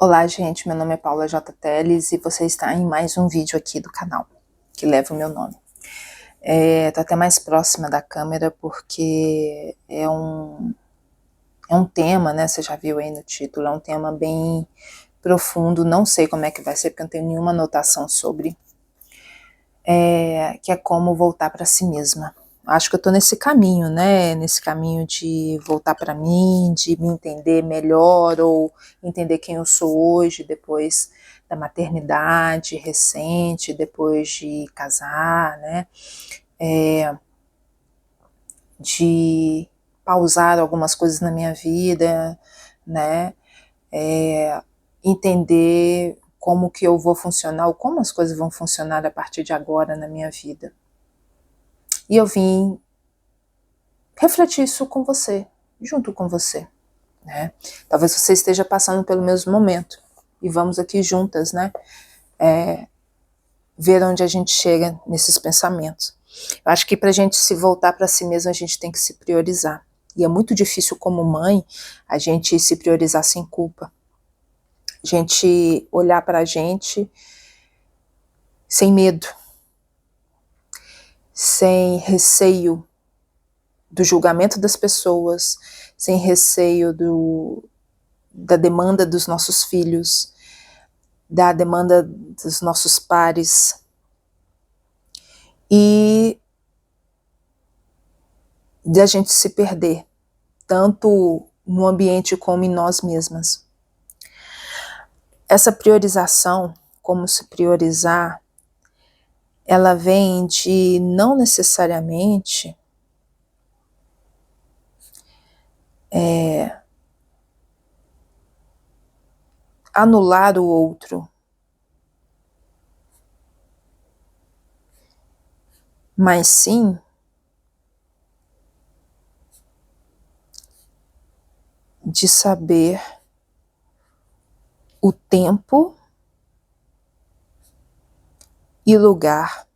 Olá, gente, meu nome é Paula J. Teles e você está em mais um vídeo aqui do canal, que leva o meu nome. Tô até mais próxima da câmera porque é um tema, né, você já viu aí no título, é um tema bem profundo, não sei como é que vai ser porque eu não tenho nenhuma anotação sobre, que é como voltar para si mesma. Acho que eu tô nesse caminho, né, nesse caminho de voltar para mim, de me entender melhor ou entender quem eu sou hoje, depois da maternidade recente, depois de casar, né, de pausar algumas coisas na minha vida, né, entender como que eu vou funcionar, ou como as coisas vão funcionar a partir de agora na minha vida. E eu vim refletir isso com você, junto com você, né? Talvez você esteja passando pelo mesmo momento e vamos aqui juntas, né? Ver onde a gente chega nesses pensamentos. Eu acho que para a gente se voltar para si mesmo, a gente tem que se priorizar. E é muito difícil como mãe a gente se priorizar sem culpa. A gente olhar para a gente sem medo, sem receio do julgamento das pessoas, sem receio da demanda dos nossos filhos, da demanda dos nossos pares, e de a gente se perder, tanto no ambiente como em nós mesmas. Essa priorização, como se priorizar, ela vem de não necessariamente anular o outro, mas sim de saber o tempo e lugar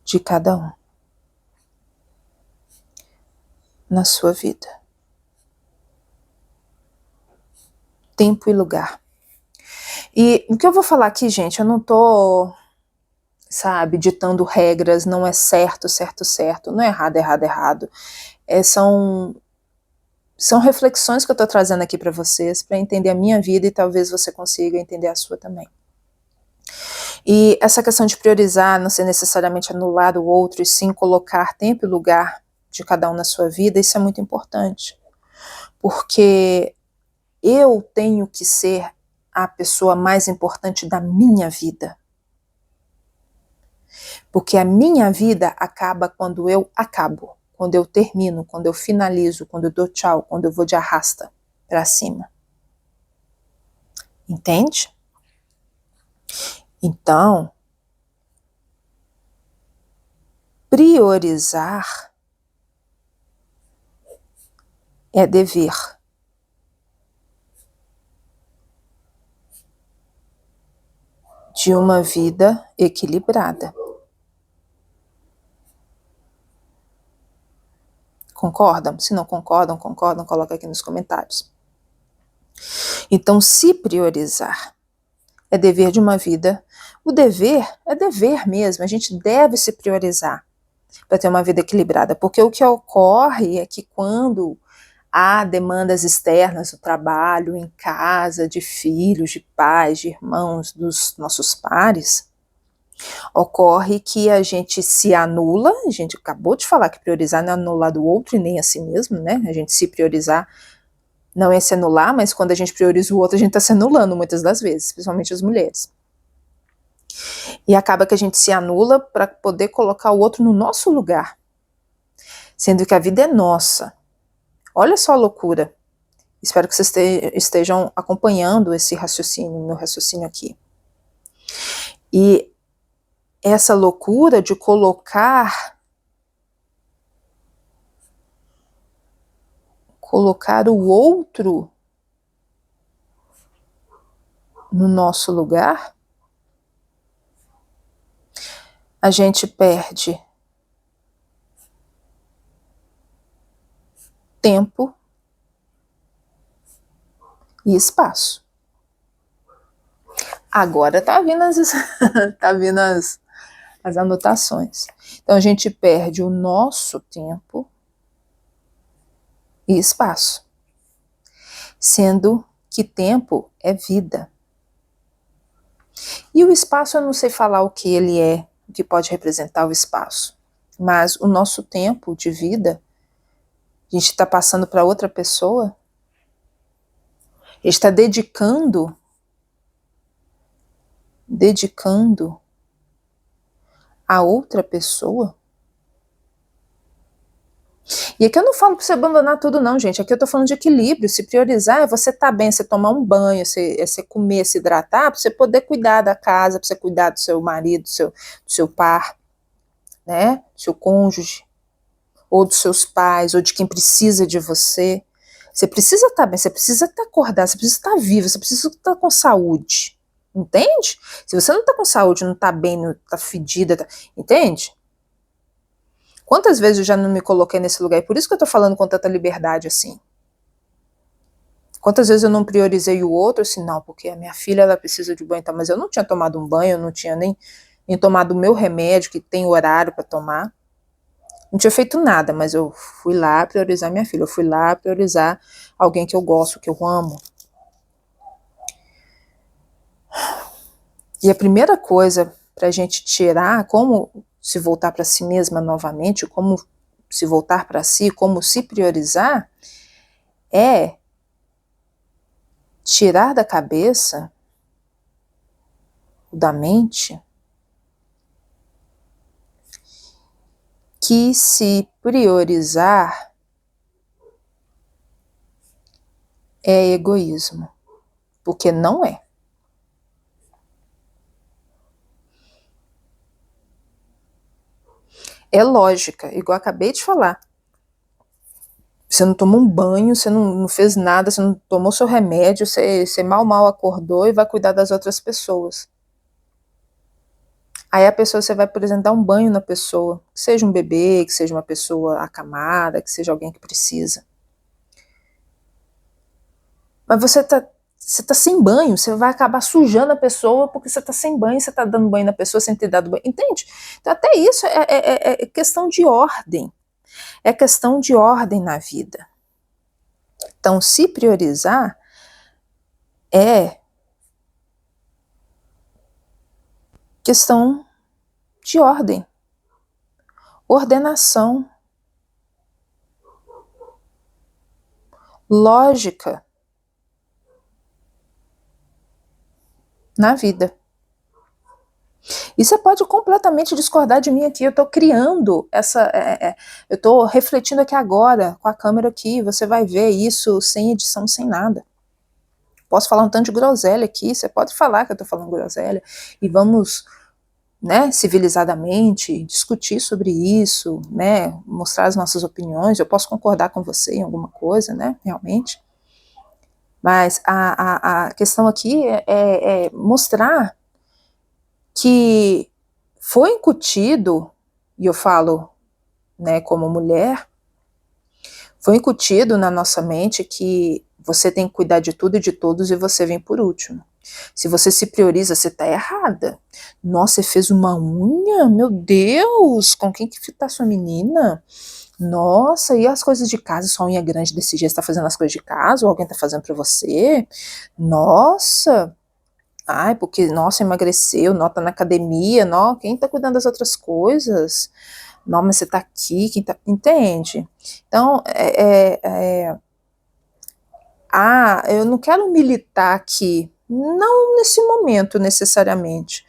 de cada um na sua vida. Tempo e lugar. E o que eu vou falar aqui, gente, eu não tô, ditando regras, não é certo, certo, certo, não é errado, errado, errado. São reflexões que eu estou trazendo aqui para vocês, para entender a minha vida e talvez você consiga entender a sua também. E essa questão de priorizar, não ser necessariamente anular o outro, e sim colocar tempo e lugar de cada um na sua vida, isso é muito importante. Porque eu tenho que ser a pessoa mais importante da minha vida. Porque a minha vida acaba quando eu acabo, quando eu termino, quando eu finalizo, quando eu dou tchau, quando eu vou de arrasta para cima. Entende? Então, priorizar é dever. De uma vida equilibrada. Concordam? Se não concordam, coloca aqui nos comentários. Então, se priorizar é dever de uma vida, o dever é dever mesmo, a gente deve se priorizar para ter uma vida equilibrada, porque o que ocorre é que quando há demandas externas do trabalho, em casa, de filhos, de pais, de irmãos, dos nossos pares, ocorre que a gente se anula, a gente acabou de falar que priorizar não é anular do outro e nem a si mesmo, né? A gente se priorizar não é se anular, mas quando a gente prioriza o outro, a gente está se anulando muitas das vezes, principalmente as mulheres. E acaba que a gente se anula para poder colocar o outro no nosso lugar, sendo que a vida é nossa. Olha só a loucura. Espero que vocês estejam acompanhando esse raciocínio, meu raciocínio aqui. E essa loucura de colocar o outro no nosso lugar, a gente perde tempo e espaço. Agora tá vindo as anotações. Então a gente perde o nosso tempo e espaço, sendo que tempo é vida. E o espaço eu não sei falar o que ele é, o que pode representar o espaço, mas o nosso tempo de vida, a gente está passando para outra pessoa, a gente está dedicando a outra pessoa. E aqui eu não falo para você abandonar tudo não, gente, aqui eu tô falando de equilíbrio, se priorizar é você tá bem, você tomar um banho, você comer, se hidratar, para você poder cuidar da casa, para você cuidar do seu marido, do seu par, né, do seu cônjuge, ou dos seus pais, ou de quem precisa de você. Você precisa estar bem, você precisa estar acordado, você precisa estar vivo, você precisa estar com saúde, entende? Se você não está com saúde, não está bem, não está fedida, entende? Quantas vezes eu já não me coloquei nesse lugar? E por isso que eu tô falando com tanta liberdade assim. Quantas vezes eu não priorizei o outro, assim, não, porque a minha filha, ela precisa de banho, tá? Mas eu não tinha tomado um banho, eu não tinha nem tomado o meu remédio, que tem horário para tomar. Não tinha feito nada, mas eu fui lá priorizar minha filha, eu fui lá priorizar alguém que eu gosto, que eu amo. E a primeira coisa pra gente tirar, como se voltar para si mesma novamente, como se voltar para si, como se priorizar, é tirar da cabeça, da mente, que se priorizar é egoísmo, porque não é. É lógica, igual eu acabei de falar. Você não tomou um banho, você não fez nada, você não tomou seu remédio, você mal acordou e vai cuidar das outras pessoas. Aí a pessoa, você vai, por exemplo, dar um banho na pessoa, que seja um bebê, que seja uma pessoa acamada, que seja alguém que precisa. Mas você tá sem banho, você vai acabar sujando a pessoa porque você tá sem banho, você tá dando banho na pessoa sem ter dado banho, entende? Então até isso é questão de ordem, é questão de ordem na vida. Então se priorizar é questão de ordem, ordenação, lógica na vida. E você pode completamente discordar de mim aqui, eu estou criando eu estou refletindo aqui agora, com a câmera aqui, você vai ver isso sem edição, sem nada. Posso falar um tanto de groselha aqui, você pode falar que eu estou falando groselha, e vamos, né, civilizadamente, discutir sobre isso, né, mostrar as nossas opiniões, eu posso concordar com você em alguma coisa, né, realmente. Mas a questão aqui é mostrar que foi incutido, e eu falo, né, como mulher, foi incutido na nossa mente que você tem que cuidar de tudo e de todos e você vem por último. Se você se prioriza, você tá errada. Nossa, você fez uma unha? Meu Deus, com quem que tá sua menina? Nossa, e as coisas de casa? Sua unha grande desse jeito, você tá fazendo as coisas de casa? Ou alguém tá fazendo pra você? Nossa, ai, porque, nossa, emagreceu, nota na academia, não, quem tá cuidando das outras coisas? Não, mas você tá aqui, quem tá, entende? Então, eu não quero militar aqui, não nesse momento necessariamente,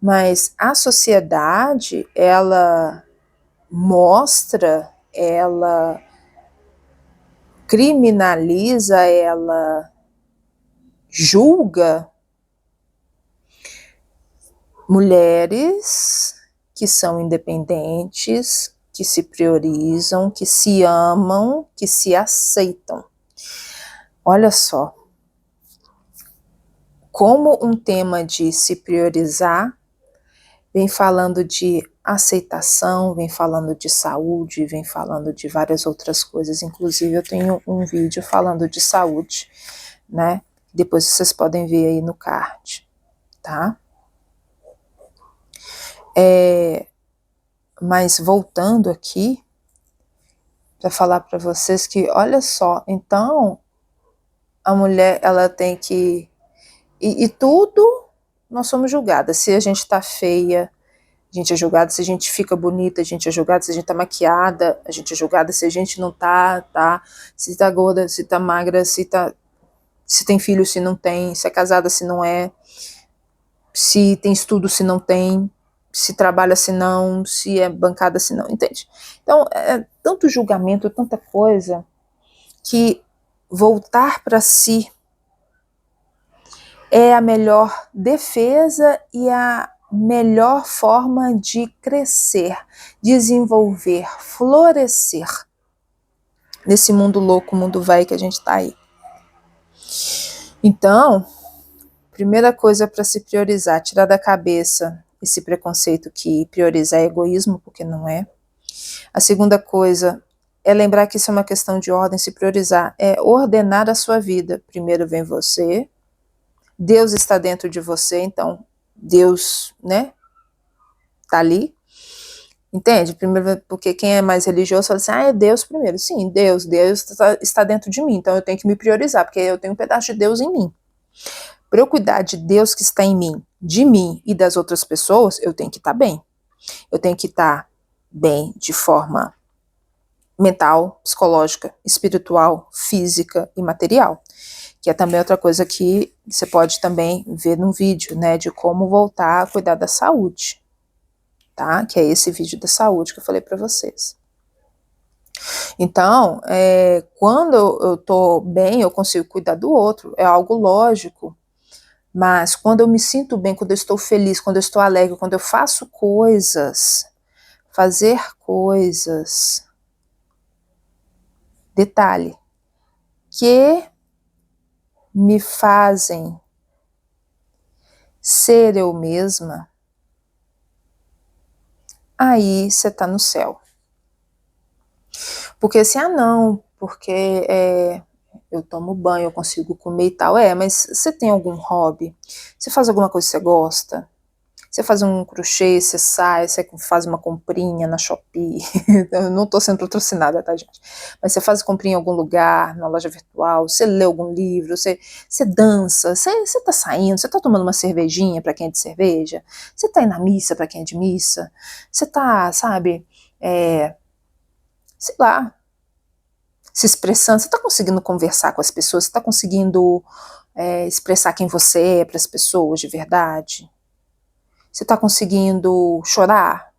mas a sociedade, ela mostra, ela criminaliza, ela julga mulheres que são independentes, que se priorizam, que se amam, que se aceitam. Olha só, como um tema de se priorizar vem falando de aceitação, vem falando de saúde, vem falando de várias outras coisas, inclusive eu tenho um vídeo falando de saúde, né? Depois vocês podem ver aí no card, tá? Mas voltando aqui, para falar para vocês que, olha só, então a mulher, ela tem que... E tudo nós somos julgadas. Se a gente tá feia, a gente é julgada. Se a gente fica bonita, a gente é julgada. Se a gente tá maquiada, a gente é julgada. Se a gente não tá, tá. Se tá gorda, se tá magra, se tem filho, se não tem. Se é casada, se não é. Se tem estudo, se não tem. Se trabalha, se não. Se é bancada, se não. Entende? Então, é tanto julgamento, tanta coisa, que voltar para si é a melhor defesa e a melhor forma de crescer, desenvolver, florescer nesse mundo louco, mundo vai que a gente está aí. Então, primeira coisa para se priorizar, tirar da cabeça esse preconceito que priorizar é egoísmo, porque não é. A segunda coisa é lembrar que isso é uma questão de ordem, se priorizar é ordenar a sua vida. Primeiro vem você, Deus está dentro de você, então Deus, né, tá ali. Entende? Primeiro, porque quem é mais religioso fala assim, é Deus primeiro. Sim, Deus está dentro de mim, então eu tenho que me priorizar, porque eu tenho um pedaço de Deus em mim. Para eu cuidar de Deus que está em mim, de mim e das outras pessoas, eu tenho que estar bem. Eu tenho que estar bem de forma mental, psicológica, espiritual, física e material. Que é também outra coisa que você pode também ver no vídeo, né, de como voltar a cuidar da saúde, tá? Que é esse vídeo da saúde que eu falei para vocês. Então, quando eu tô bem, eu consigo cuidar do outro, é algo lógico, mas quando eu me sinto bem, quando eu estou feliz, quando eu estou alegre, quando eu faço coisas, fazer coisas, detalhe, que me fazem ser eu mesma, aí você tá no céu. Porque assim, não, porque eu tomo banho, eu consigo comer e tal. Mas você tem algum hobby? Você faz alguma coisa que você gosta? Você faz um crochê, você sai, você faz uma comprinha na Shopee. Eu não tô sendo patrocinada, tá, gente? Mas você faz comprinha em algum lugar, numa loja virtual, você lê algum livro, você dança, você tá saindo, você tá tomando uma cervejinha pra quem é de cerveja, você tá indo na missa pra quem é de missa, você tá, sabe, sei lá, se expressando, você está conseguindo conversar com as pessoas, você está conseguindo expressar quem você é para as pessoas de verdade? Você está conseguindo chorar?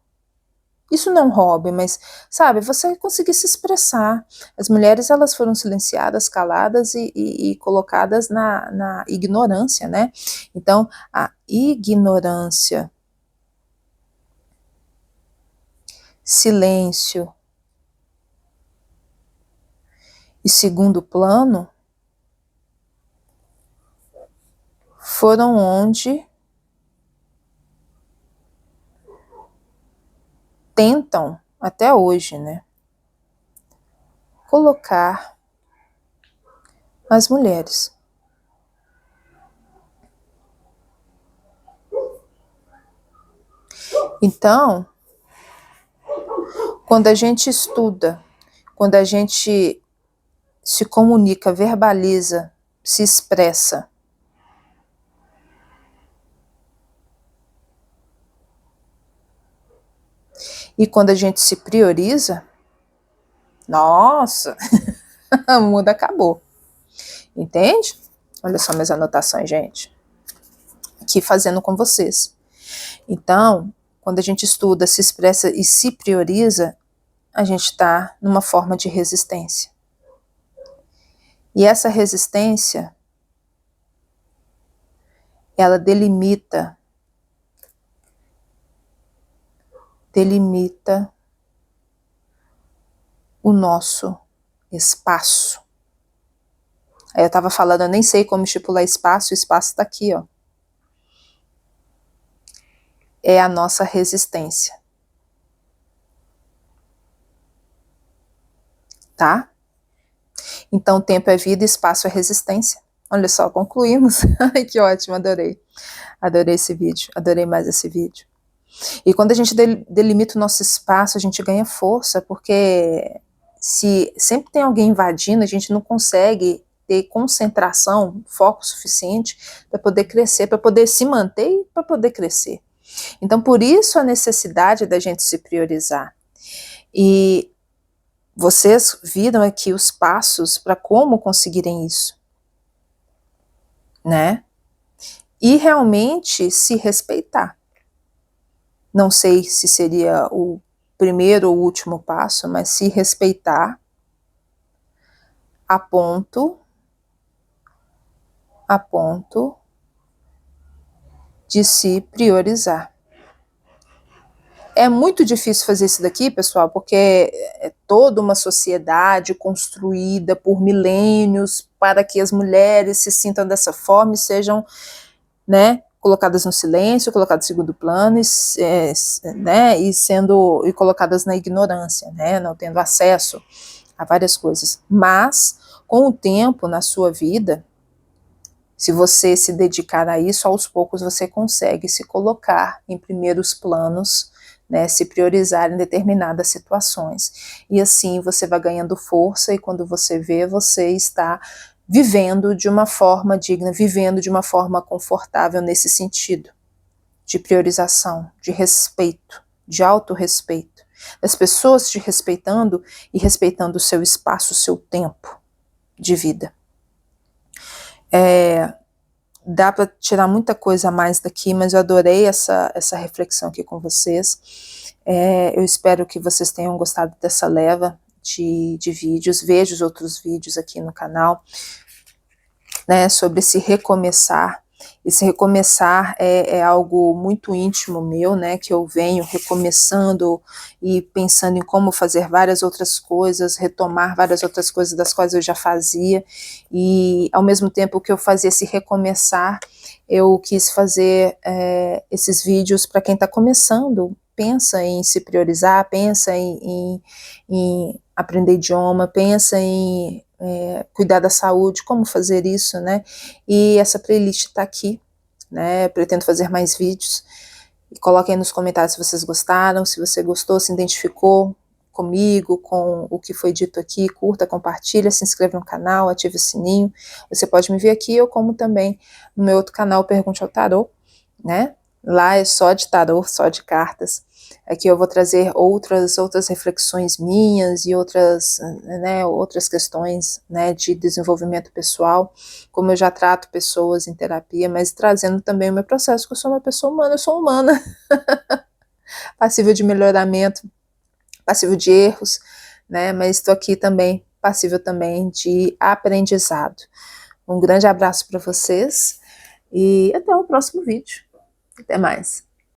Isso não é um hobby, mas, sabe, você conseguir se expressar. As mulheres, elas foram silenciadas, caladas e colocadas na ignorância, né? Então, a ignorância, silêncio e segundo plano foram onde tentam, até hoje, né, colocar as mulheres. Então, quando a gente estuda, quando a gente se comunica, verbaliza, se expressa, e quando a gente se prioriza, nossa, o mundo acabou. Entende? Olha só minhas anotações, gente. Aqui fazendo com vocês. Então, quando a gente estuda, se expressa e se prioriza, a gente está numa forma de resistência. E essa resistência, ela delimita o nosso espaço. Aí eu estava falando, eu nem sei como estipular espaço, o espaço está aqui, ó. É a nossa resistência. Tá? Então, tempo é vida, espaço é resistência. Olha só, concluímos. Ai, que ótimo, adorei. Adorei esse vídeo, adorei mais esse vídeo. E quando a gente delimita o nosso espaço, a gente ganha força, porque se sempre tem alguém invadindo, a gente não consegue ter concentração, foco suficiente para poder crescer, para poder se manter e para poder crescer. Então, por isso a necessidade da gente se priorizar. E vocês viram aqui os passos para como conseguirem isso, né? E realmente se respeitar. Não sei se seria o primeiro ou último passo, mas se respeitar a ponto de se priorizar. É muito difícil fazer isso daqui, pessoal, porque é toda uma sociedade construída por milênios para que as mulheres se sintam dessa forma e sejam, né, colocadas no silêncio, colocadas em segundo plano, né, e colocadas na ignorância, né, não tendo acesso a várias coisas. Mas, com o tempo na sua vida, se você se dedicar a isso, aos poucos você consegue se colocar em primeiros planos, né, se priorizar em determinadas situações. E assim você vai ganhando força, e quando você vê, você está vivendo de uma forma digna, vivendo de uma forma confortável nesse sentido, de priorização, de respeito, de autorrespeito, das pessoas te respeitando e respeitando o seu espaço, o seu tempo de vida. Dá para tirar muita coisa a mais daqui, mas eu adorei essa reflexão aqui com vocês. Eu espero que vocês tenham gostado dessa leva de vídeos. Veja os outros vídeos aqui no canal, né, sobre esse recomeçar. Esse recomeçar é algo muito íntimo meu, né, que eu venho recomeçando e pensando em como fazer várias outras coisas, retomar várias outras coisas das quais eu já fazia, e ao mesmo tempo que eu fazia esse recomeçar, eu quis fazer esses vídeos para quem está começando, pensa em se priorizar, pensa em aprender idioma, pensa em cuidar da saúde, como fazer isso, né? E essa playlist está aqui, né? Pretendo fazer mais vídeos. E coloquem nos comentários se vocês gostaram, se você gostou, se identificou comigo, com o que foi dito aqui, curta, compartilha, se inscreva no canal, ative o sininho. Você pode me ver aqui, ou como também no meu outro canal, Pergunte ao Tarô, né? Lá é só de tarô, só de cartas. Aqui eu vou trazer outras reflexões minhas e outras questões, né, de desenvolvimento pessoal, como eu já trato pessoas em terapia, mas trazendo também o meu processo, que eu sou uma pessoa humana, eu sou humana, passível de melhoramento, passível de erros, né, mas estou aqui também, passível também de aprendizado. Um grande abraço para vocês e até o próximo vídeo. Até mais.